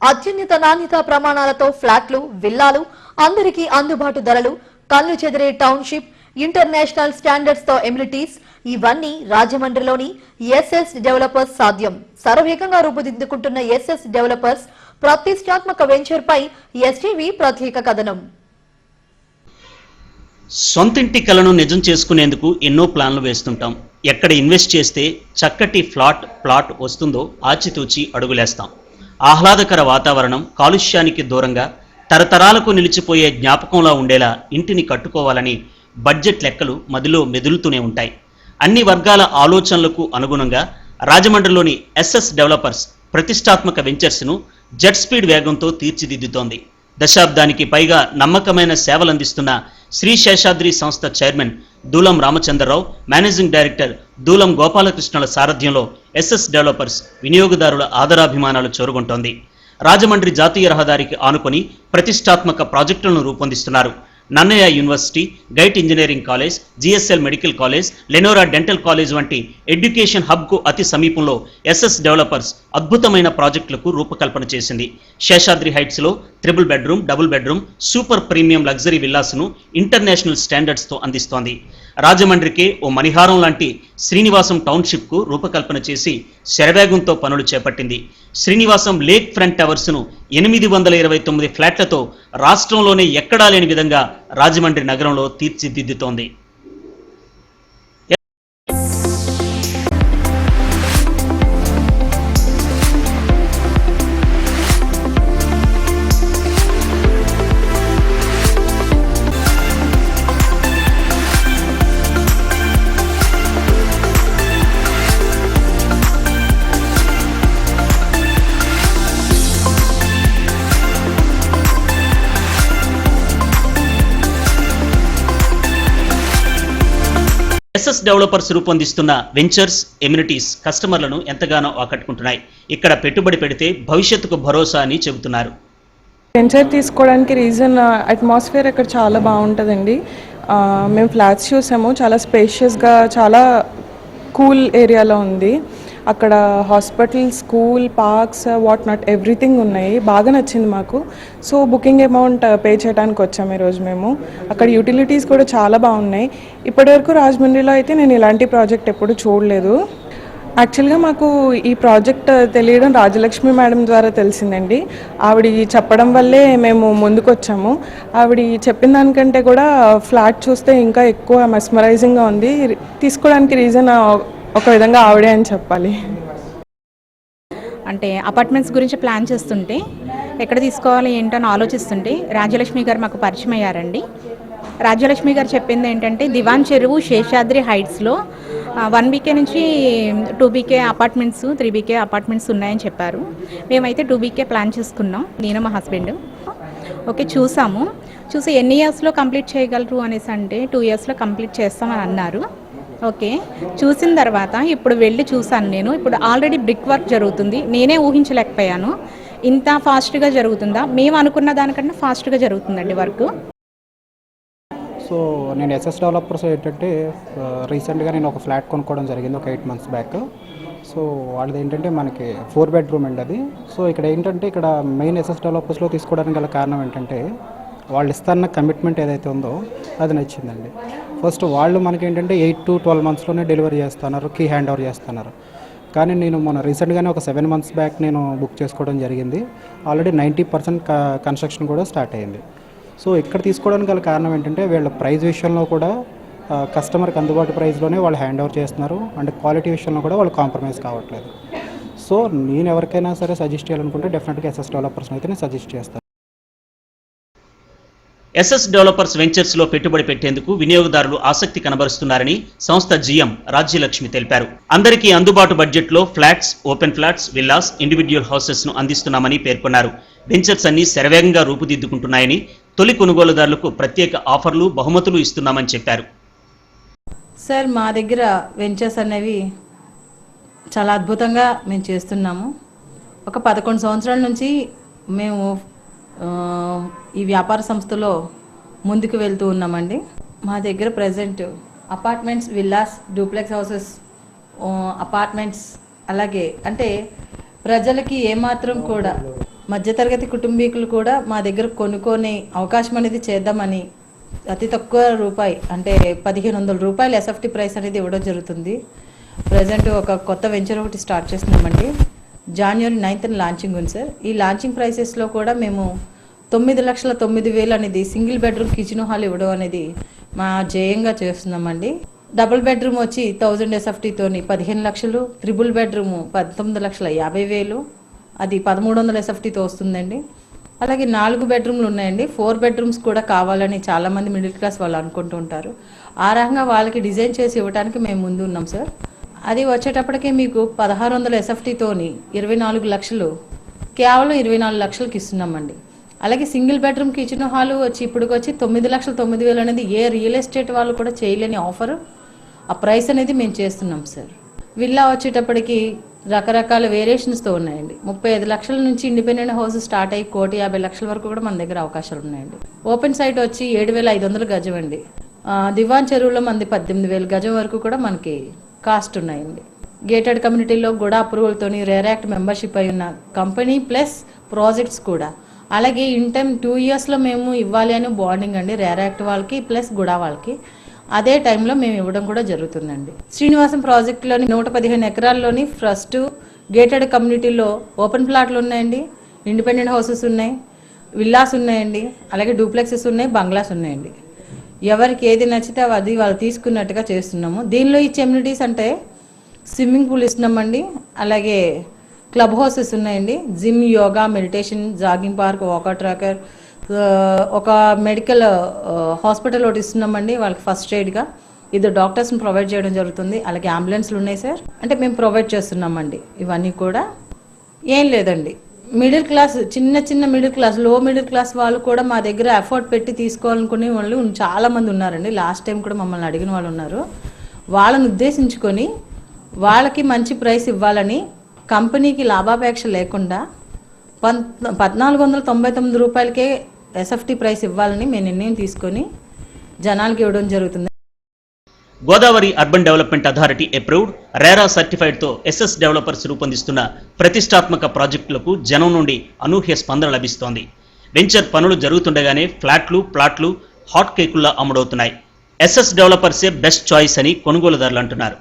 అత్యున్నత నాణ్యత ప్రమాణాలతో ఫ్లాట్లు, విల్లాలు, అందరికీ అందుబాటు ధరలు, కళ్ళు చెదిరే టౌన్షిప్, ఇంటర్నేషనల్ స్టాండర్డ్స్ తో ఎమ్యూనిటీస్ ఇవన్నీ రాజమండ్రిలోని ఎస్ఎస్ డెవలపర్స్ సాధ్యం. శరవేగంగా రూపుదిద్దుకుంటున్న ఎస్ఎస్ డెవలపర్స్ ప్రతిష్టాత్మక వెంచర్ పై ఎస్టీవీ ప్రత్యేక కథనం. సొంతింటి కలను నిజం చేసుకునేందుకు ఎన్నో ప్లాన్లు వేస్తుంటాం. ఎక్కడ ఇన్వెస్ట్ చేస్తే చక్కటి ప్లాట్ వస్తుందో ఆచితూచి అడుగులేస్తాం. ఆహ్లాదకర వాతావరణం, కాలుష్యానికి దూరంగా తరతరాలకు నిలిచిపోయే జ్ఞాపకంలా ఉండేలా ఇంటిని కట్టుకోవాలని బడ్జెట్ లెక్కలు మదిలో మెదులుతూనే ఉంటాయి. అన్ని వర్గాల ఆలోచనలకు అనుగుణంగా రాజమండ్రిలోని ఎస్ఎస్ డెవలపర్స్ ప్రతిష్టాత్మక వెంచర్స్ను జెట్ స్పీడ్ వేగంతో తీర్చిదిద్దుతోంది. దశాబ్దానికి పైగా నమ్మకమైన సేవలందిస్తున్న శ్రీ శేషాద్రి సంస్థ చైర్మన్ దూలం రామచంద్రరావు, మేనేజింగ్ డైరెక్టర్ దూలం గోపాలకృష్ణుల సారథ్యంలో ఎస్ఎస్ డెవలపర్స్ వినియోగదారుల ఆదరాభిమానాలు చూరగొంటోంది. రాజమండ్రి జాతీయ రహదారికి ఆనుకొని ప్రతిష్టాత్మక ప్రాజెక్టులను రూపొందిస్తున్నారు. నన్నయ్య యూనివర్సిటీ, గైట్ engineering college, GSL medical college, Lenora dental college వంటి ఎడ్యుకేషన్ హబ్కు అతి సమీపంలో ఎస్ఎస్ డెవలపర్స్ అద్భుతమైన ప్రాజెక్టులకు రూపకల్పన చేసింది. శేషాద్రి హైట్స్లో 3 bedroom, double bedroom, super premium luxury విల్లాస్ను ఇంటర్నేషనల్ స్టాండర్డ్స్తో అందిస్తోంది. రాజమండ్రికి ఓ మణిహారం లాంటి శ్రీనివాసం టౌన్షిప్కు రూపకల్పన చేసి శరవేగంతో పనులు చేపట్టింది. శ్రీనివాసం లేక్ ఫ్రంట్ టవర్స్ను 829 ఫ్లాట్లతో రాష్ట్రంలోనే ఎక్కడా లేని విధంగా రాజమండ్రి నగరంలో తీర్చిదిద్దుతోంది. ఎస్ఎస్ డెవలపర్స్ రూపొందిస్తున్న వెంచర్స్, ఎమ్యూనిటీస్ కస్టమర్లను ఎంతగానో ఆకట్టుకుంటున్నాయి. ఇక్కడ పెట్టుబడి పెడితే భవిష్యత్తుకు భరోసా అని చెబుతున్నారు. వెంచర్ తీసుకోవడానికి రీజన్ అట్మాస్ఫియర్ ఇక్కడ చాలా బాగుంటుందండి. మేము ఫ్లాట్స్ చూసాము, చాలా స్పేషియస్గా, చాలా కూల్ ఏరియాలో ఉంది. అక్కడ hospital, school, parks, what not everything ఉన్నాయి. బాగా నచ్చింది మాకు. సో బుకింగ్ అమౌంట్ పే చేయడానికి వచ్చాము ఈరోజు మేము. అక్కడ యూటిలిటీస్ కూడా చాలా బాగున్నాయి. ఇప్పటివరకు రాజమండ్రిలో అయితే నేను ఇలాంటి ప్రాజెక్ట్ ఎప్పుడు చూడలేదు. యాక్చువల్గా మాకు ఈ ప్రాజెక్ట్ తెలియడం రాజలక్ష్మి మేడం ద్వారా తెలిసిందండి. ఆవిడ చెప్పడం వల్లే మేము ముందుకు వచ్చాము. ఆవిడ చెప్పిన దానికంటే కూడా ఫ్లాట్ చూస్తే ఇంకా ఎక్కువ మెస్మరైజింగ్గా ఉంది. తీసుకోవడానికి రీజన్ ఒక విధంగా ఆవిడే అని చెప్పాలి. అంటే అపార్ట్మెంట్స్ గురించి ప్లాన్ చేస్తుంటే ఎక్కడ తీసుకోవాలి ఏంటని ఆలోచిస్తుంటే రాజ్యలక్ష్మి గారు మాకు పరిచయం అయ్యారండి. రాజ్యలక్ష్మి గారు చెప్పింది ఏంటంటే దివాన్ చెరువు శేషాద్రి హైట్స్లో 1 BK నుంచి 2 BK అపార్ట్మెంట్స్, 3 BK అపార్ట్మెంట్స్ ఉన్నాయని చెప్పారు. మేమైతే 2 BK ప్లాన్ చేసుకున్నాం, నేను మా హస్బెండ్. ఓకే, చూసి ఎన్ని ఇయర్స్లో కంప్లీట్ చేయగలరు అనేసి అంటే 2 ఇయర్స్లో కంప్లీట్ చేస్తామని అన్నారు. ఓకే, చూసిన తర్వాత ఇప్పుడు వెళ్ళి చూసాను నేను. ఇప్పుడు ఆల్రెడీ బ్రిక్ వర్క్ జరుగుతుంది. నేనే ఊహించలేకపోయాను ఇంత ఫాస్ట్గా జరుగుతుందా. మేము అనుకున్న దానికన్నా ఫాస్ట్గా జరుగుతుందండి వర్క్. సో నేను ఎస్ఎస్ డెవలపర్స్ ఏంటంటే రీసెంట్గా నేను ఒక ఫ్లాట్ కొనుక్కోవడం జరిగింది ఒక 8 months బ్యాక్. సో వాళ్ళది ఏంటంటే మనకి 4 bedroom అండి అది. సో ఇక్కడ ఏంటంటే ఇక్కడ మెయిన్ ఎస్ఎస్ డెవలపర్స్లో తీసుకోవడానికి గల కారణం ఏంటంటే వాళ్ళు ఇస్తారన్న కమిట్మెంట్ ఏదైతే ఉందో అది నచ్చిందండి. ఫస్ట్ వాళ్ళు మనకి ఏంటంటే 8 to 12 monthsలోనే డెలివరీ చేస్తున్నారు, కీ హ్యాండ్ ఓవర్ చేస్తున్నారు. కానీ నేను మొన్న రీసెంట్గానే ఒక 7 months బ్యాక్ నేను బుక్ చేసుకోవడం జరిగింది. ఆల్రెడీ 90% కన్స్ట్రక్షన్ కూడా స్టార్ట్ అయ్యింది. సో ఇక్కడ తీసుకోవడానికి గల కారణం ఏంటంటే వీళ్ళ ప్రైస్ విషయంలో కూడా కస్టమర్కి అందుబాటు ప్రైస్లోనే వాళ్ళు హ్యాండ్ ఓవర్ చేస్తున్నారు. అండ్ క్వాలిటీ విషయంలో కూడా వాళ్ళు కాంప్రమైజ్ కావట్లేదు. సో నేను ఎవరికైనా సరే సజెస్ట్ చేయాలనుకుంటే డెఫినెట్గా ఎస్ఎస్ డెవలపర్స్ని అయితే నేను సజెస్ట్ చేస్తాను. ఎస్ఎస్ డెవలపర్స్ వెంచర్స్లో పెట్టుబడి పెట్టేందుకు వినియోగదారులు ఆసక్తి కనబరుస్తున్నారని సంస్థ జీఎం రాజ్యలక్ష్మి తెలిపారు. అందరికీ అందుబాటు బడ్జెట్లో flats, open flats, villas, individual హౌసెస్ను అందిస్తున్నామని పేర్కొన్నారు. వెంచర్స్ అన్ని శరవేగంగా రూపుదిద్దుకుంటున్నాయని, తొలి కొనుగోలుదారులకు ప్రత్యేక ఆఫర్లు, బహుమతులు ఇస్తున్నామని చెప్పారు. సార్, మా దగ్గర వెంచర్స్ అనేవి చాలా అద్భుతంగా మేము చేస్తున్నాము. ఒక 11 సంవత్సరాల నుంచి మేము ఈ వ్యాపార సంస్థలో ముందుకు వెళ్తూ ఉన్నామండి. మా దగ్గర present apartments, villas, duplex houses, apartments, అలాగే అంటే ప్రజలకి ఏమాత్రం కూడా మధ్యతరగతి కుటుంబీకులు కూడా మా దగ్గర కొనుక్కొని అవకాశం అనేది చేద్దామని అతి తక్కువ రూపాయి అంటే 1500 రూపాయలు ఎస్ఎఫ్టీ ప్రైస్ అనేది ఇవ్వడం జరుగుతుంది. ప్రజెంట్ ఒక కొత్త వెంచర్ ఒకటి స్టార్ట్ చేస్తున్నామండి. January 9th లాంచింగ్ ఉంది సార్. ఈ లాంచింగ్ ప్రైసెస్లో కూడా మేము 9,09,000 అనేది సింగిల్ బెడ్రూమ్ కిచెన్ హాల్ ఇవ్వడం అనేది మా జయంగా చేస్తున్నామండి. డబుల్ బెడ్రూమ్ వచ్చి 1000 ఎస్ఎఫ్టీతోని 15 లక్షలు, ట్రిపుల్ బెడ్రూమ్ 19,50,000, అది 1300 ఎస్ఎఫ్టీతో వస్తుందండి. అలాగే 4 బెడ్రూమ్లు ఉన్నాయండి. 4 బెడ్రూమ్స్ కూడా కావాలని చాలామంది మిడిల్ క్లాస్ వాళ్ళు అనుకుంటూ ఉంటారు. ఆ రకంగా వాళ్ళకి డిజైన్ చేసి ఇవ్వడానికి మేము ముందు ఉన్నాం సార్. అది వచ్చేటప్పటికే మీకు 1600 ఎస్ఎఫ్టీతోని 24 లక్షలు, కేవలం 24 లక్షలకి ఇస్తున్నామండి. అలాగే సింగిల్ బెడ్రూమ్ కిచెన్ హాల్ వచ్చి ఇప్పటికొచ్చి 9,09,000 అనేది ఏ రియల్ ఎస్టేట్ వాళ్ళు కూడా చేయలేని ఆఫర్. ఆ ప్రైస్ అనేది మేము చేస్తున్నాం సార్. విల్లా వచ్చేటప్పటికి రకరకాల వేరియేషన్స్తో ఉన్నాయండి. 35 లక్షల నుంచి ఇండిపెండెంట్ హౌస్ స్టార్ట్ అయ్యి 1,50,00,000 వరకు కూడా మన దగ్గర అవకాశాలు ఉన్నాయండి. ఓపెన్ సైట్ వచ్చి 7,500 గజం అండి. దివాన్ చెరువులో మనది 18,000 గజం వరకు కూడా మనకి కాస్ట్ ఉన్నాయండి. గేటెడ్ కమ్యూనిటీలో కూడా అప్రూవల్తోని రేర్ యాక్ట్ మెంబర్షిప్ అయి ఉన్న కంపెనీ ప్లస్ ప్రాజెక్ట్స్ కూడా. అలాగే ఇన్ టైం 2 ఇయర్స్లో మేము ఇవ్వాలి అని బాండింగ్ అండి రేర్ యాక్ట్ వాళ్ళకి ప్లస్ గుడా వాళ్ళకి. అదే టైంలో మేము ఇవ్వడం కూడా జరుగుతుందండి. శ్రీనివాసం ప్రాజెక్టులోని 115 ఎకరాల్లోని ఫస్ట్ గేటెడ్ కమ్యూనిటీలో ఓపెన్ ప్లాట్లు ఉన్నాయండి, ఇండిపెండెంట్ హౌసెస్ ఉన్నాయి, విల్లాస్ ఉన్నాయండి, అలాగే డూప్లెక్సెస్ ఉన్నాయి, బంగ్లాస్ ఉన్నాయండి. ఎవరికి ఏది నచ్చితే అది వాళ్ళు తీసుకున్నట్టుగా చేస్తున్నాము. దీనిలో ఇచ్చే ఎమ్యూనిటీస్ అంటే స్విమ్మింగ్ పూల్ ఇస్తున్నామండి, అలాగే క్లబ్ హౌసెస్ ఉన్నాయండి, gym, yoga, meditation, jogging park, walker tracker, ఒక మెడికల్ హాస్పిటల్ ఒకటి ఇస్తున్నామండి వాళ్ళకి ఫస్ట్ ఎయిడ్గా. ఇది డాక్టర్స్ని ప్రొవైడ్ చేయడం జరుగుతుంది. అలాగే అంబులెన్స్లు ఉన్నాయి సార్. అంటే మేము ప్రొవైడ్ చేస్తున్నామండి ఇవన్నీ కూడా. ఏం లేదండి, మిడిల్ క్లాస్, చిన్న మిడిల్ క్లాస్, లో మిడిల్ క్లాస్ వాళ్ళు కూడా మా దగ్గర ఎఫర్ట్ పెట్టి తీసుకోవాలనుకునే వాళ్ళు చాలామంది ఉన్నారండి. లాస్ట్ టైం కూడా మమ్మల్ని అడిగిన వాళ్ళు ఉన్నారు. వాళ్ళని ఉద్దేశించుకొని వాళ్ళకి మంచి ప్రైస్ ఇవ్వాలని, కంపెనీకి లాభాపేక్ష లేకుండా 1,499 రూపాయలకే ఎస్ఎఫ్టీ ప్రైస్ ఇవ్వాలని మేము నిర్ణయం తీసుకొని జనాలకి ఇవ్వడం జరుగుతుంది. Godavari urban development authority approved RERA సర్టిఫైడ్తో ఎస్ఎస్ డెవలపర్స్ రూపొందిస్తున్న ప్రతిష్టాత్మక ప్రాజెక్టులకు జనం నుండి అనూహ్య స్పందన లభిస్తోంది. వెంచర్ పనులు జరుగుతుండగానే ఫ్లాట్లు, ప్లాట్లు హాట్ కేకుల్లా అమ్ముడవుతున్నాయి. ఎస్ఎస్ డెవలపర్సే బెస్ట్ చాయిస్ అని కొనుగోలుదారులు అంటున్నారు.